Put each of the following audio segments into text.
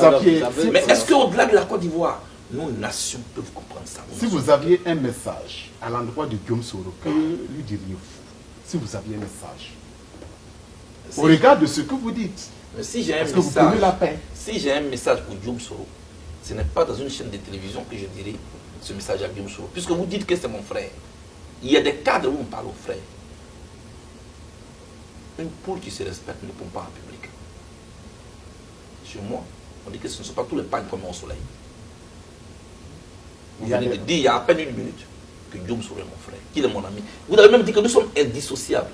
aviez... Mais est-ce qu'au-delà de la Côte d'Ivoire, nos nations peuvent comprendre ça? Si vous aviez un message à l'endroit de Guillaume Soro, que lui diriez-vous? Si vous aviez un message. Au regard de ce que vous dites. Mais si j'ai un Est-ce que vous prenez la paix? Si j'ai un message pour Guillaume Soro, ce n'est pas dans une chaîne de télévision que je dirai ce message à Guillaume Soro. Puisque vous dites que c'est mon frère. Il y a des cadres où on parle aux frères. Une poule qui se respecte ne pond pas en public. Chez moi, on dit que ce ne sont pas tous les pagnes qu'on met au soleil. Vous venez de dire il y a à peine une minute que Guillaume Soro est mon frère, qu'il est mon ami. Vous avez même dit que nous sommes indissociables.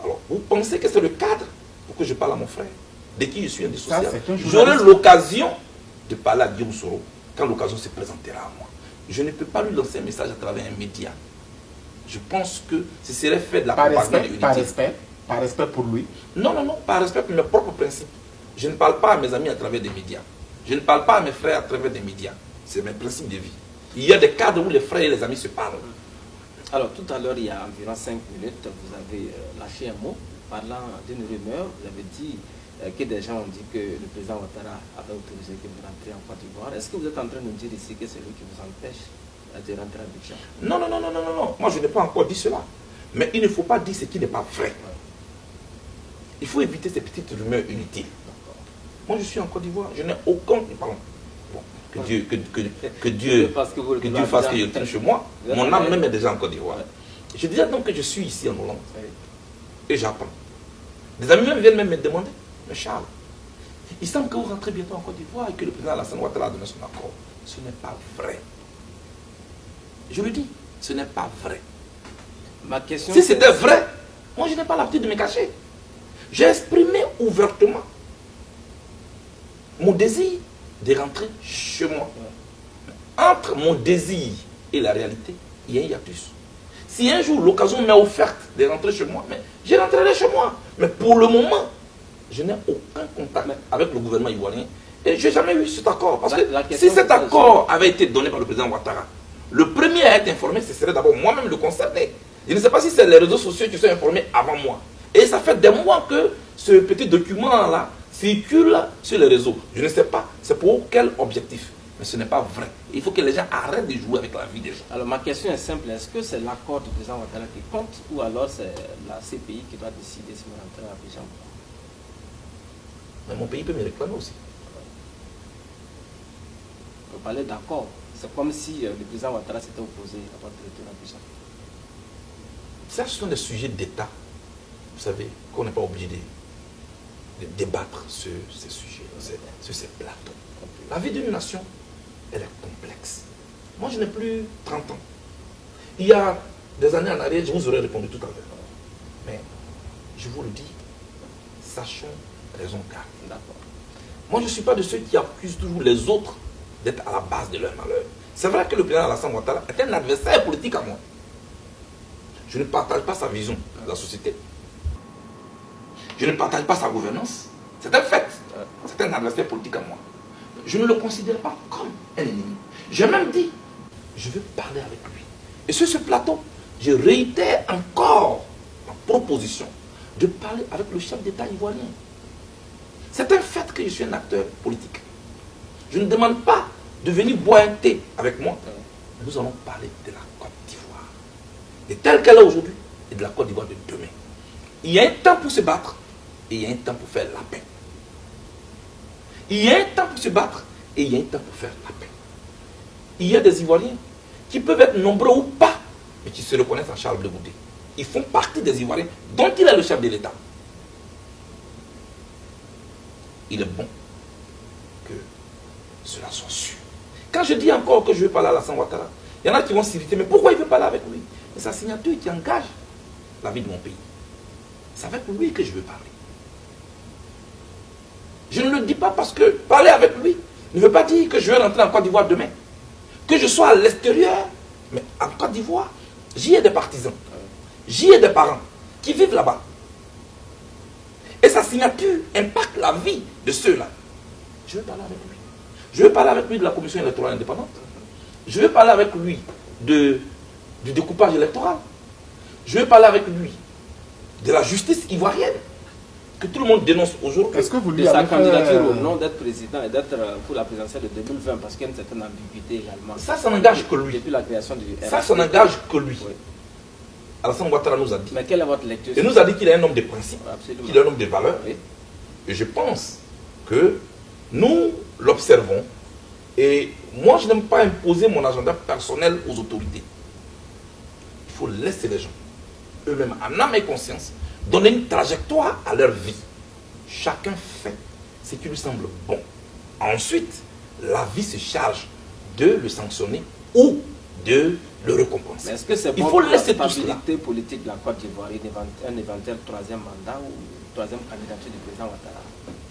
Alors, vous pensez que c'est le cadre pour que je parle à mon frère, de qui je suis indissociable? J'aurai l'occasion de parler à Guillaume Soro quand l'occasion se présentera à moi. Je ne peux pas lui lancer un message à travers un média. Je pense que ce serait fait de la propagande inutile. Par respect pour lui? Non, non, non, par respect pour mes propres principes. Je ne parle pas à mes amis à travers des médias. Je ne parle pas à mes frères à travers des médias. C'est mes principes de vie. Il y a des cadres où les frères et les amis se parlent. Alors, tout à l'heure, il y a environ 5 minutes, vous avez lâché un mot parlant d'une rumeur. Vous avez dit que des gens ont dit que le président Ouattara avait autorisé que vous rentriez en Côte d'Ivoire. Est-ce que vous êtes en train de nous dire ici que c'est lui qui vous empêche de rentrer à Abidjan? Non, non, non, non, non, non, non. Moi, je n'ai pas encore dit cela. Mais il ne faut pas dire ce qui n'est pas vrai. Il faut éviter ces petites rumeurs inutiles. Moi, je suis en Côte d'Ivoire. Je n'ai aucun... Pardon. Bon, que Dieu fasse que je tienne chez moi. Mon âme même est déjà en Côte d'Ivoire. Je disais donc que je suis ici en Hollande. Et j'apprends. Des amis même viennent même me demander, mais Charles, il semble que vous rentrez bientôt en Côte d'Ivoire et que le président Alassane Ouattara a donné son accord. Ce n'est pas vrai. Je le dis, ce n'est pas vrai. Ma question, si c'était vrai, moi je n'ai pas l'habitude de me cacher. J'ai exprimé ouvertement mon désir de rentrer chez moi. Entre mon désir et la réalité, il y a un hiatus. Si un jour l'occasion m'est offerte de rentrer chez moi, mais je rentrerai chez moi. Mais pour le moment, je n'ai aucun contact avec le gouvernement ivoirien. Et je n'ai jamais eu cet accord. Parce que si cet accord avait été donné par le président Ouattara, le premier à être informé, ce serait d'abord moi-même le concerné. Je ne sais pas si c'est les réseaux sociaux qui sont informés avant moi. Et ça fait des mois que ce petit document-là circule sur les réseaux. Je ne sais pas c'est pour quel objectif. Mais ce n'est pas vrai. Il faut que les gens arrêtent de jouer avec la vie des gens. Alors ma question est simple. Est-ce que c'est l'accord du président Ouattara qui compte ou alors c'est la CPI qui doit décider si vous rentrez à Abidjan? Mais mon pays peut me réclamer aussi. Vous parlez d'accord. C'est comme si le président Ouattara s'était opposé à votre retour à Abidjan. Ça, ce sont des sujets d'État. Vous savez, qu'on n'est pas obligé de débattre sur ces sujets, sur ces plateaux. La vie d'une nation, elle est complexe. Moi, je n'ai plus 30 ans. Il y a des années en arrière, je vous aurais répondu tout à l'heure. Mais, je vous le dis, sachons raison garder. Moi, je ne suis pas de ceux qui accusent toujours les autres d'être à la base de leur malheur. C'est vrai que le président Alassane Ouattara est un adversaire politique à moi. Je ne partage pas sa vision de la société. Je ne partage pas sa gouvernance. C'est un fait. C'est un adversaire politique à moi. Je ne le considère pas comme un ennemi. J'ai même dit, je veux parler avec lui. Et sur ce plateau, je réitère encore ma proposition de parler avec le chef d'État ivoirien. C'est un fait que je suis un acteur politique. Je ne demande pas de venir boire un thé avec moi. Nous allons parler de la Côte d'Ivoire. De telle qu'elle est aujourd'hui et de la Côte d'Ivoire de demain. Il y a un temps pour se battre et il y a un temps pour faire la paix. Il y a un temps pour se battre et il y a un temps pour faire la paix. Il y a des Ivoiriens qui peuvent être nombreux ou pas, mais qui se reconnaissent en Charles Blé Goudé. Ils font partie des Ivoiriens dont il est le chef de l'État. Il est bon que cela soit sûr. Quand je dis encore que je veux parler à Alassane Ouattara, il y en a qui vont s'irriter, mais pourquoi il veut parler avec lui? C'est sa signature qui engage la vie de mon pays. C'est avec lui que je veux parler. Je ne le dis pas parce que parler avec lui ne veut pas dire que je vais rentrer en Côte d'Ivoire demain. Que je sois à l'extérieur, mais en Côte d'Ivoire, j'y ai des partisans, j'y ai des parents qui vivent là-bas. Et sa signature impacte la vie de ceux-là. Je veux parler avec lui. Je veux parler avec lui de la commission électorale indépendante. Je veux parler avec lui du découpage électoral. Je veux parler avec lui de la justice ivoirienne. que tout le monde dénonce aujourd'hui. Est-ce que vous De lui sa avez fait... candidature au nom d'être président et d'être pour la présidentielle de 2020, parce qu'il y a une certaine ambiguïté également. Ça n'engage que lui. Depuis la création du Ça n'engage que lui. Oui. Alassane Ouattara nous a dit. Mais quelle est votre lecture? Il nous a dit qu'il est un homme de principes, Absolument. qu'il est un homme de valeurs. Oui. Et je pense que nous l'observons. Et moi, je n'aime pas imposer mon agenda personnel aux autorités. Il faut laisser les gens, eux-mêmes, en âme et conscience, donner une trajectoire à leur vie. Chacun fait ce qui lui semble bon. Ensuite, la vie se charge de le sanctionner ou de le récompenser. Mais est-ce que c'est Il bon faut pour laisser la tout cela. stabilité politique de la Côte d'Ivoire, un éventuel troisième mandat ou troisième candidature du président Ouattara?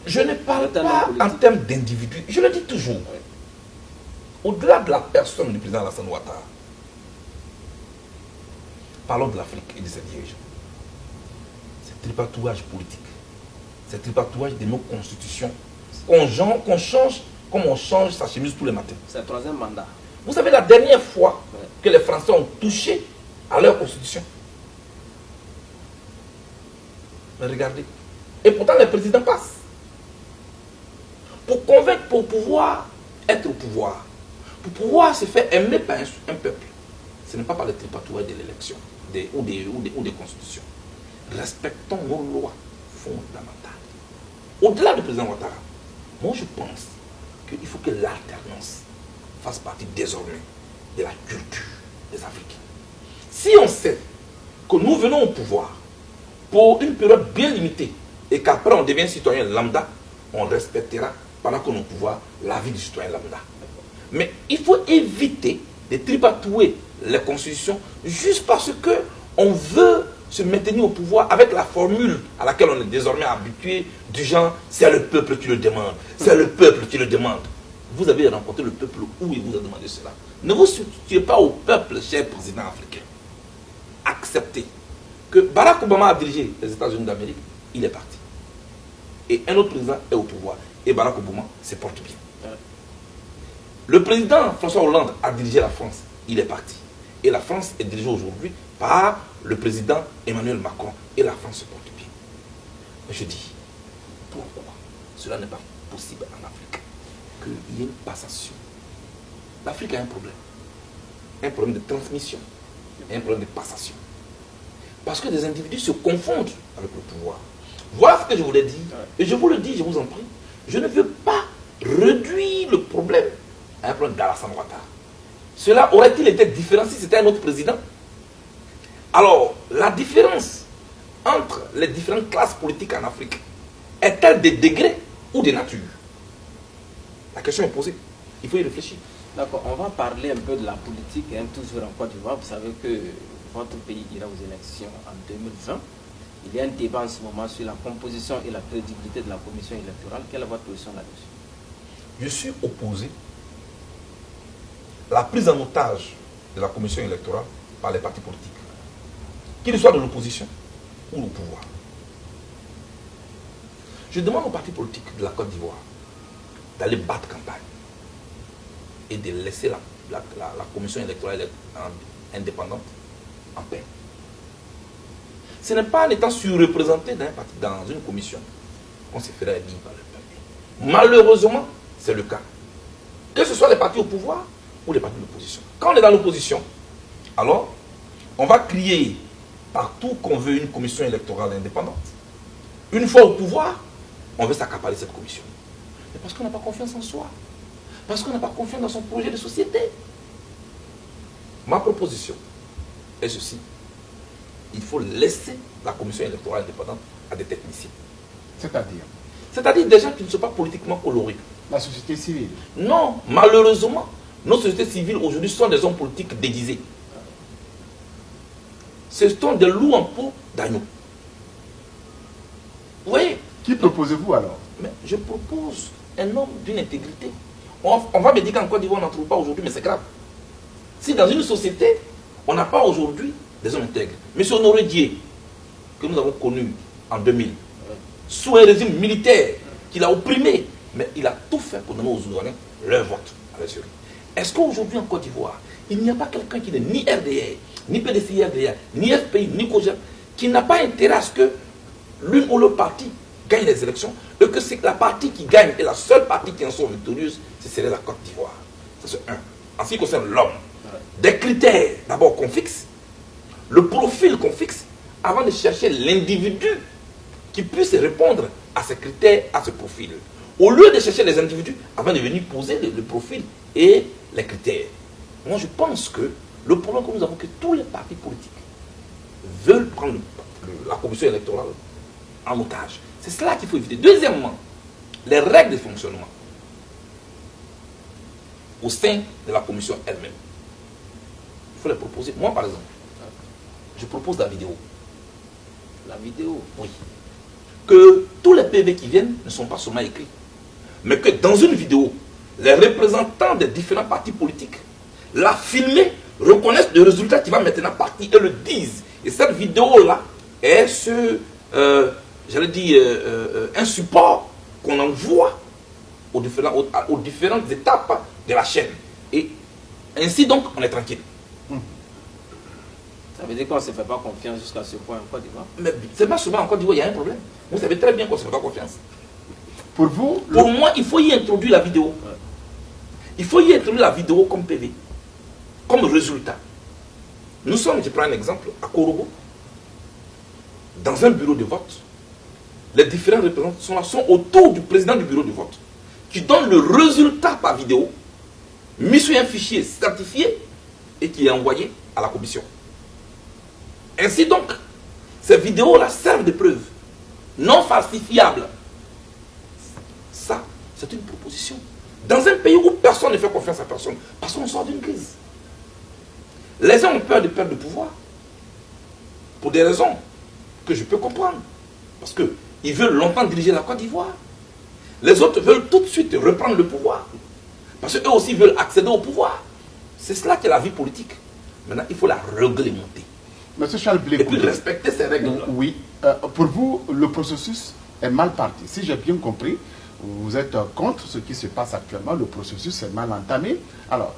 Je ne parle C'est un homme pas en politique. termes d'individu. Je le dis toujours. Oui. Au-delà de la personne du président Alassane Ouattara, parlons de l'Afrique et de ses dirigeants. C'est tripatouage politique. C'est tripatouage de nos constitutions. Qu'on change comme on change sa chemise tous les matins. C'est le troisième mandat. Vous savez, la dernière fois Oui. que les Français ont touché à leur constitution. Mais regardez. Et pourtant, les présidents passent. Pour convaincre, pour pouvoir être au pouvoir, pour pouvoir se faire aimer par un peuple, ce n'est pas par le tripatouage de l'élection ou des constitutions. Respectons nos lois fondamentales. Au-delà du président Ouattara, moi je pense qu'il faut que l'alternance fasse partie désormais de la culture des Africains. Si on sait que nous venons au pouvoir pour une période bien limitée et qu'après on devient citoyen lambda, on respectera pendant qu'on est au pouvoir la vie du citoyen lambda. Mais il faut éviter de tripatouer les constitutions juste parce que on veut se maintenir au pouvoir avec la formule à laquelle on est désormais habitué du genre c'est le peuple qui le demande, c'est le peuple qui le demande. Vous avez rencontré le peuple où il vous a demandé cela. Ne vous substituez pas au peuple, cher président africain. Acceptez que Barack Obama a dirigé les États-Unis d'Amérique, il est parti. Et un autre président est au pouvoir. Et Barack Obama se porte bien. Le président François Hollande a dirigé la France, il est parti. Et la France est dirigée aujourd'hui par le président Emmanuel Macron. Et la France se porte bien. Mais je dis, pourquoi cela n'est pas possible en Afrique? Qu'il y ait une passation. L'Afrique a un problème. Un problème de transmission. Un problème de passation. Parce que des individus se confondent avec le pouvoir. Voilà ce que je voulais dire. Et je vous le dis, je vous en prie. Je ne veux pas réduire le problème à un problème d'Alassane Ouattara. Cela aurait-il été différent si c'était un autre président? Alors, la différence entre les différentes classes politiques en Afrique est-elle des degrés ou des natures? La question est posée. Il faut y réfléchir. D'accord, on va parler un peu de la politique, hein, toujours en Côte d'Ivoire. Vous savez que votre pays ira aux élections en 2020. Il y a un débat en ce moment sur la composition et la crédibilité de la commission électorale. Quelle est votre position là-dessus? Je suis opposé à la prise en otage de la commission électorale par les partis politiques, qu'ils soient de l'opposition ou au pouvoir. Je demande aux partis politiques de la Côte d'Ivoire d'aller battre campagne et de laisser la commission électorale indépendante en paix. Ce n'est pas en étant surreprésenté dans une commission qu'on se fera élire par le peuple. Malheureusement, c'est le cas. Que ce soit les partis au pouvoir ou les partis de l'opposition. Quand on est dans l'opposition, alors on va crier partout qu'on veut une commission électorale indépendante. Une fois au pouvoir, on veut s'accaparer cette commission. Mais parce qu'on n'a pas confiance en soi. Parce qu'on n'a pas confiance dans son projet de société. Ma proposition est ceci. Il faut laisser la commission électorale indépendante à des techniciens. C'est-à-dire C'est-à-dire des gens qui ne sont pas politiquement colorés. la société civile. Non, malheureusement, nos sociétés civiles aujourd'hui sont des hommes politiques déguisés. Ce sont des loups en peau d'agneau. Oui. Qui proposez-vous alors? Mais je propose un homme d'une intégrité. On va me dire qu'en Côte d'Ivoire, on n'en trouve pas aujourd'hui, mais c'est grave. Si dans une société, on n'a pas aujourd'hui des hommes intègres. M. Honoré Dié, que nous avons connu en 2000, sous un régime militaire qu'il a opprimé, mais il a tout fait pour donner aux Ivoiriens leur vote à la survie. Est-ce qu'aujourd'hui en Côte d'Ivoire, il n'y a pas quelqu'un qui n'est ni RDR, ni PDCI-RDR, ni FPI, ni COGEP, qui n'a pas intérêt à ce que l'une ou l'autre partie gagne les élections et que c'est la partie qui gagne et la seule partie qui en sort victorieuse, ce serait la Côte d'Ivoire. Ça, c'est un. En ce qui concerne l'homme, des critères d'abord qu'on fixe, le profil qu'on fixe, avant de chercher l'individu qui puisse répondre à ces critères, à ce profil. Au lieu de chercher les individus, avant de venir poser le profil et les critères. Moi, je pense que le problème que nous avons, que tous les partis politiques veulent prendre la commission électorale en otage. C'est cela qu'il faut éviter. Deuxièmement, les règles de fonctionnement au sein de la commission elle-même. Il faut les proposer. Moi, par exemple, je propose la vidéo. La vidéo? Oui. Que tous les PV qui viennent ne sont pas seulement écrits, mais que dans une vidéo, les représentants des différents partis politiques la filment, reconnaissent le résultat qui va maintenant partir et le disent. Et cette vidéo-là est un support qu'on envoie aux différentes étapes de la chaîne. Et ainsi donc, on est tranquille. Ça veut dire qu'on ne se fait pas confiance jusqu'à ce point en Côte d'Ivoire? Mais c'est pas souvent en Côte d'Ivoire, il y a un problème. Vous savez très bien qu'on ne se fait pas confiance. Pour vous, pour moi, il faut y introduire la vidéo. Il faut y introduire la vidéo comme PV, comme résultat. Nous sommes, je prends un exemple, à Korobo, dans un bureau de vote. Les différents représentants sont autour du président du bureau de vote, qui donne le résultat par vidéo, mis sur un fichier certifié et qui est envoyé à la commission. Ainsi donc, ces vidéos-là servent de preuve, non falsifiables. Ça, c'est une proposition. Dans un pays où personne ne fait confiance à personne, parce qu'on sort d'une crise. Les gens ont peur de perdre le pouvoir, pour des raisons que je peux comprendre. Parce qu'ils veulent longtemps diriger la Côte d'Ivoire. Les autres veulent tout de suite reprendre le pouvoir. Parce qu'eux aussi veulent accéder au pouvoir. C'est cela qui est la vie politique. Maintenant, il faut la réglementer. Monsieur Charles Blé, et puis respecter ces règles-là. Oui. Pour vous, le processus est mal parti. Si j'ai bien compris, vous êtes contre ce qui se passe actuellement. Le processus est mal entamé. Alors,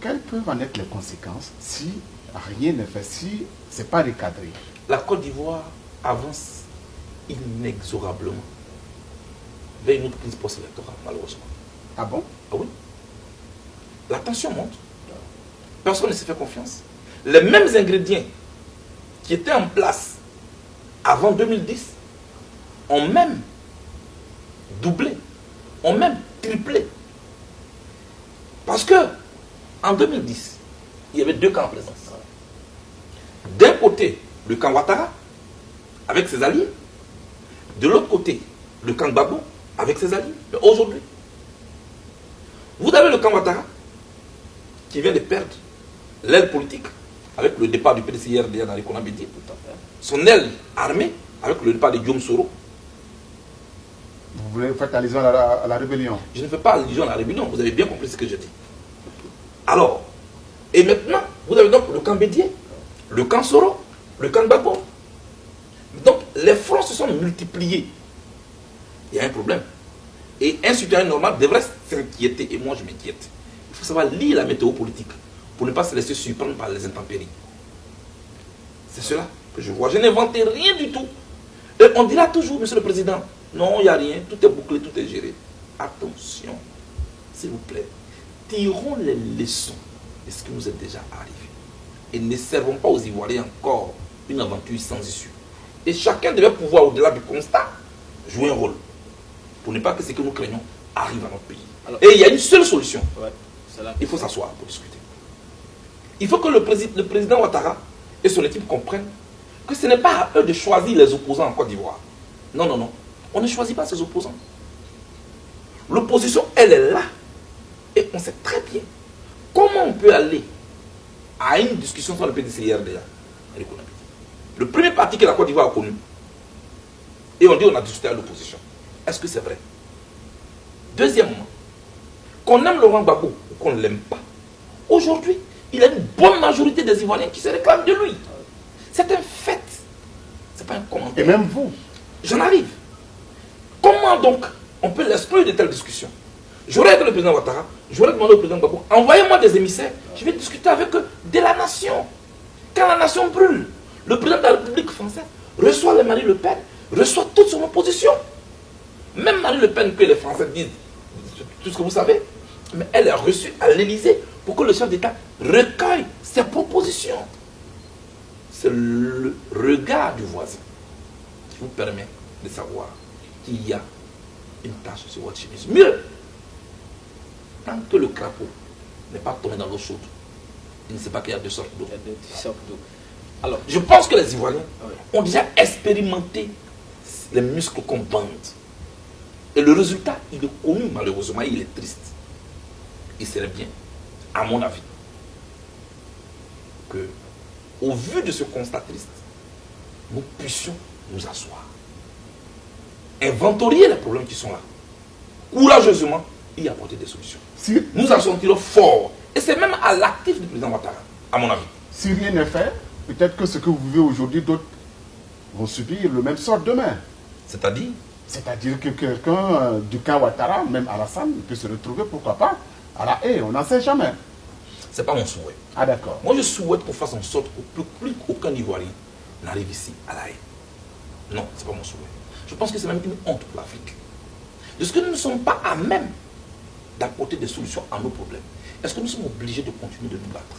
quelles peuvent en être les conséquences si rien n'est fait, si ce n'est pas recadré? La Côte d'Ivoire avance inexorablement vers une autre crise post-électorale, malheureusement. Ah bon? Ah oui. La tension monte. Personne ne se fait confiance. Les mêmes ingrédients qui étaient en place avant 2010 ont même doublé, ont même triplé. Parce que en 2010, il y avait deux camps en présence. D'un côté, le camp Ouattara, avec ses alliés. De l'autre côté, le camp Gbagbo, avec ses alliés. Mais aujourd'hui, vous avez le camp Ouattara, qui vient de perdre l'aile politique, avec le départ du PDCRDA dans les Konabédi, son aile armée, avec le départ de Guillaume Soro. Vous voulez faire allusion à la rébellion? Je ne fais pas allusion à la rébellion, vous avez bien compris ce que je dis. Alors, et maintenant, vous avez donc le camp Bédier, le camp Soro, le camp Gbagbo. Donc, les fronts se sont multipliés. Il y a un problème. Et un citoyen normal devrait s'inquiéter, et moi je m'inquiète. Il faut savoir lire la météo politique pour ne pas se laisser surprendre par les intempéries. C'est cela que je vois. Je n'invente rien du tout. Et on dira toujours, monsieur le président, non, il n'y a rien, tout est bouclé, tout est géré. Attention, s'il vous plaît, tirons les leçons de ce qui nous est déjà arrivé. Et ne servons pas aux Ivoiriens encore une aventure sans issue. Et chacun devait pouvoir, au-delà du constat, jouer un rôle. Pour ne pas que ce que nous craignons arrive à notre pays. Alors, et il y a une seule solution. Ouais, il faut s'asseoir pour discuter. Il faut que le président Ouattara et son équipe comprennent que ce n'est pas à eux de choisir les opposants en Côte d'Ivoire. Non, non, non. On ne choisit pas ses opposants. L'opposition, elle est là. Et on sait très bien comment on peut aller à une discussion sur le PDCRDA. Le premier parti que la Côte d'Ivoire a connu. Et on dit on a discuté à l'opposition. Est-ce que c'est vrai? Deuxièmement, qu'on aime Laurent Gbagbo ou qu'on ne l'aime pas, aujourd'hui, il y a une bonne majorité des Ivoiriens qui se réclament de lui. C'est un fait. Ce n'est pas un commentaire. Et même vous? J'en arrive. Comment donc on peut l'exclure de telles discussions? J'aurais été le président Ouattara, j'aurais demandé au président Gbagbo, envoyez-moi des émissaires, je vais discuter avec eux de la nation. Quand la nation brûle, le président de la République française reçoit le Marine Le Pen, reçoit toute son opposition. Même Marine Le Pen, que les Français disent tout ce que vous savez, mais elle est reçue à l'Élysée pour que le chef d'État recueille ses propositions. C'est le regard du voisin qui vous permet de savoir qu'il y a une tache sur votre chemise. Mieux, tant que le crapaud n'est pas tombé dans l'eau chaude, il ne sait pas qu'il y a deux sortes d'eau. Alors, je pense que les Ivoiriens ont déjà expérimenté les muscles qu'on bande. Et le résultat, il est connu malheureusement, il est triste. Il serait bien, à mon avis, que, au vu de ce constat triste, nous puissions nous asseoir, inventorier les problèmes qui sont là, courageusement y apporter des solutions. Si, Nous en sentirons forts. Et c'est même à l'actif du président Ouattara, à mon avis. si rien n'est fait, peut-être que ce que vous vivez aujourd'hui, d'autres vont subir le même sort demain. C'est-à-dire, C'est-à-dire que quelqu'un du camp Ouattara, même Alassane, peut se retrouver, pourquoi pas, à la haie, on n'en sait jamais. c'est pas mon souhait. Ah d'accord. Moi, je souhaite qu'on fasse en sorte que plus aucun Ivoirien n'arrive ici à la haie. Non, c'est pas mon souhait. Je pense que c'est même une honte pour l'Afrique. Est-ce que nous ne sommes pas à même d'apporter des solutions à nos problèmes? Est-ce que nous sommes obligés de continuer de nous battre?